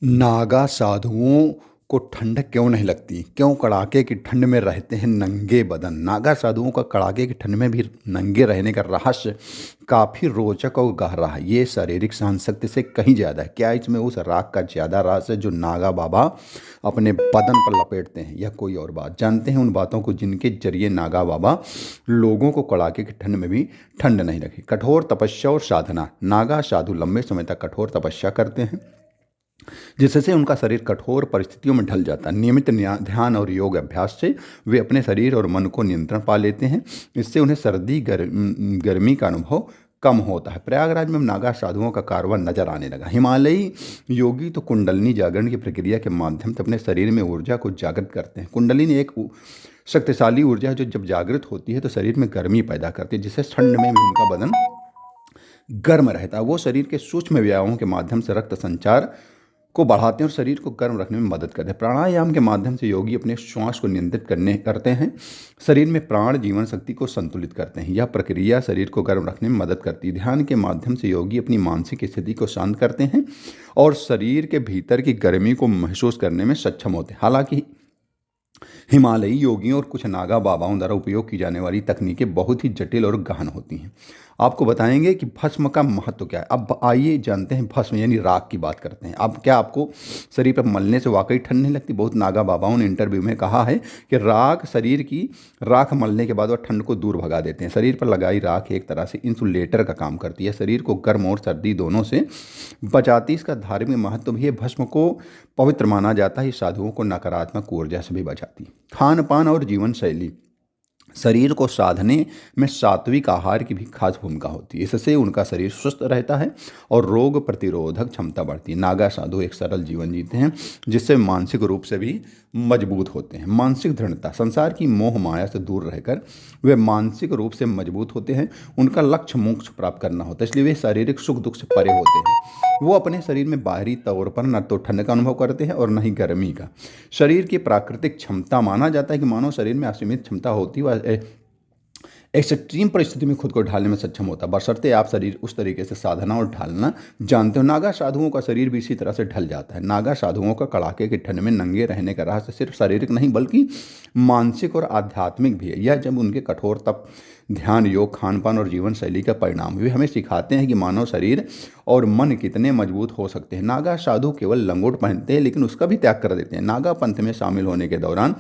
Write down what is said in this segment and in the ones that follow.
नागा साधुओं को ठंड क्यों नहीं लगती? क्यों कड़ाके की ठंड में रहते हैं नंगे बदन? नागा साधुओं का कड़ाके की ठंड में भी नंगे रहने का रहस्य काफ़ी रोचक और गहरा है। ये शारीरिक सहनशक्ति से कहीं ज़्यादा है। क्या इसमें उस राख का ज़्यादा राज है जो नागा बाबा अपने बदन पर लपेटते हैं, या कोई और बात? जानते हैं उन बातों को जिनके जरिए नागा बाबा लोगों को कड़ाके की ठंड में भी ठंड नहीं लगी। कठोर तपस्या और साधना। नागा साधु लंबे समय तक कठोर तपस्या करते हैं, जिससे उनका शरीर कठोर परिस्थितियों में ढल जाता है। नियमित ध्यान और योग अभ्यास से वे अपने शरीर और मन को नियंत्रण पा लेते हैं। इससे उन्हें सर्दी गर्मी का अनुभव कम होता है। प्रयागराज में नागा साधुओं का कारवां नजर आने लगा। हिमालयी योगी तो कुंडलिनी जागरण की प्रक्रिया के माध्यम से अपने शरीर में ऊर्जा को जागृत करते हैं। कुंडलिनी एक शक्तिशाली ऊर्जा है जो जब जागृत होती है तो शरीर में गर्मी पैदा करती है, जिससे ठंड में भी उनका बदन गर्म रहता है। वो शरीर के सूक्ष्म व्यायामों के माध्यम से रक्त संचार को बढ़ाते हैं और शरीर को गर्म रखने में मदद करते हैं। प्राणायाम के माध्यम से योगी अपने श्वास को नियंत्रित करते हैं, शरीर में प्राण जीवन शक्ति को संतुलित करते हैं। यह प्रक्रिया शरीर को गर्म रखने में मदद करती है। ध्यान के माध्यम से योगी अपनी मानसिक स्थिति को शांत करते हैं और शरीर के भीतर की गर्मी को महसूस करने में सक्षम होते हैं। हालांकि हिमालयी योगियों और कुछ नागा बाबाओं द्वारा उपयोग की जाने वाली तकनीकें बहुत ही जटिल और गहन होती हैं। आपको बताएंगे कि भस्म का महत्व क्या है। अब आइए जानते हैं, भस्म यानी राख की बात करते हैं। अब क्या आपको शरीर पर मलने से वाकई ठंड नहीं लगती? बहुत नागा बाबाओं ने इंटरव्यू में कहा है कि राख शरीर की राख मलने के बाद वह ठंड को दूर भगा देते हैं। शरीर पर लगाई राख एक तरह से इंसुलेटर का काम करती है, शरीर को गर्म और सर्दी दोनों से बचाती। इसका धार्मिक महत्व भी है। भस्म को पवित्र माना जाता है। साधुओं को नकारात्मक ऊर्जा से भी बचाती। खान पान और जीवन शैली। शरीर को साधने में सात्विक आहार की भी खास भूमिका होती है। इससे उनका शरीर स्वस्थ रहता है और रोग प्रतिरोधक क्षमता बढ़ती है। नागा साधु एक सरल जीवन जीते हैं, जिससे मानसिक रूप से भी मजबूत होते हैं। मानसिक दृढ़ता। संसार की मोह माया से दूर रहकर वे मानसिक रूप से मजबूत होते हैं। उनका लक्ष्य मोक्ष प्राप्त करना होता है, इसलिए वे शारीरिक सुख दुख से परे होते हैं। वो अपने शरीर में बाहरी तौर पर न तो ठंड का अनुभव करते हैं और न ही गर्मी का। शरीर की प्राकृतिक क्षमता। माना जाता है कि मानव शरीर में असीमित क्षमता होती है, एक्सट्रीम परिस्थिति में खुद को ढालने में सक्षम होता है, बशर्ते आप शरीर उस तरीके से साधना और ढालना जानते हो। नागा साधुओं का शरीर भी इसी तरह से ढल जाता है। नागा साधुओं का कड़ाके की ठंड में नंगे रहने का रहस्य सिर्फ शारीरिक नहीं बल्कि मानसिक और आध्यात्मिक भी है। यह जब उनके कठोर तप, ध्यान, योग, खान पान और जीवन शैली का परिणाम। वे हमें सिखाते हैं कि मानव शरीर और मन कितने मजबूत हो सकते हैं। नागा साधु केवल लंगोट पहनते हैं लेकिन उसका भी त्याग कर देते हैं। नागा पंथ में शामिल होने के दौरान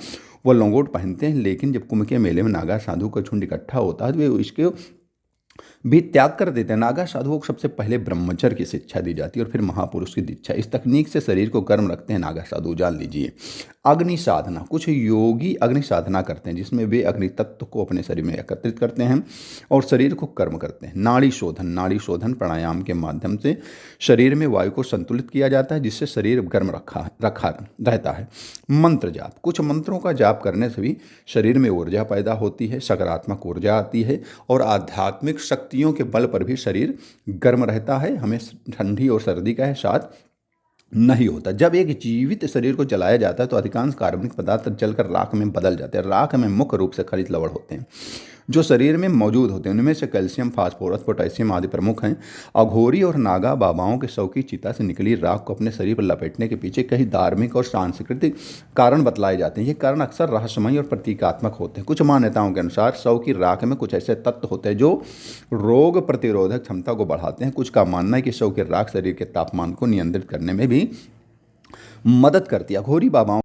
वो लंगोट पहनते हैं, लेकिन जब कुंभ के मेले में नागा साधु का झुंड इकट्ठा होता है तो वे इसके भी त्याग कर देते हैं। नागा साधुओं को सबसे पहले ब्रह्मचर्य की शिक्षा दी जाती है और फिर महापुरुष की दीक्षा। इस तकनीक से शरीर को गर्म रखते हैं नागा साधु, जान लीजिए। अग्नि साधना। कुछ योगी अग्नि साधना करते हैं, जिसमें वे अग्नि तत्व को अपने शरीर में एकत्रित करते हैं और शरीर को गर्म करते हैं। नाड़ी शोधन। नाड़ी शोधन प्राणायाम के माध्यम से शरीर में वायु को संतुलित किया जाता है, जिससे शरीर गर्म रखा रहता है। मंत्र जाप। कुछ मंत्रों का जाप करने से भी शरीर में ऊर्जा पैदा होती है, सकारात्मक ऊर्जा आती है और आध्यात्मिक शक्तियों के बल पर भी शरीर गर्म रहता है। हमें ठंडी और सर्दी का एहसास नहीं होता। जब एक जीवित शरीर को जलाया जाता है तो अधिकांश कार्बनिक पदार्थ जलकर राख में बदल जाते हैं। राख में मुख्य रूप से खनिज लवण होते हैं जो शरीर में मौजूद होते हैं। उनमें से कैल्शियम, फास्फोरस, पोटेशियम आदि प्रमुख हैं। अघोरी और नागा बाबाओं के शव की चिता से निकली राख को अपने शरीर पर लपेटने के पीछे कई धार्मिक और सांस्कृतिक कारण बतलाए जाते हैं। ये कारण अक्सर रहस्यमय और प्रतीकात्मक होते हैं। कुछ मान्यताओं के अनुसार शव की राख में कुछ ऐसे तत्व होते हैं जो रोग प्रतिरोधक क्षमता को बढ़ाते हैं। कुछ का मानना है कि शव की राख शरीर के तापमान को नियंत्रित करने में भी मदद करती है। अघोरी बाबाओं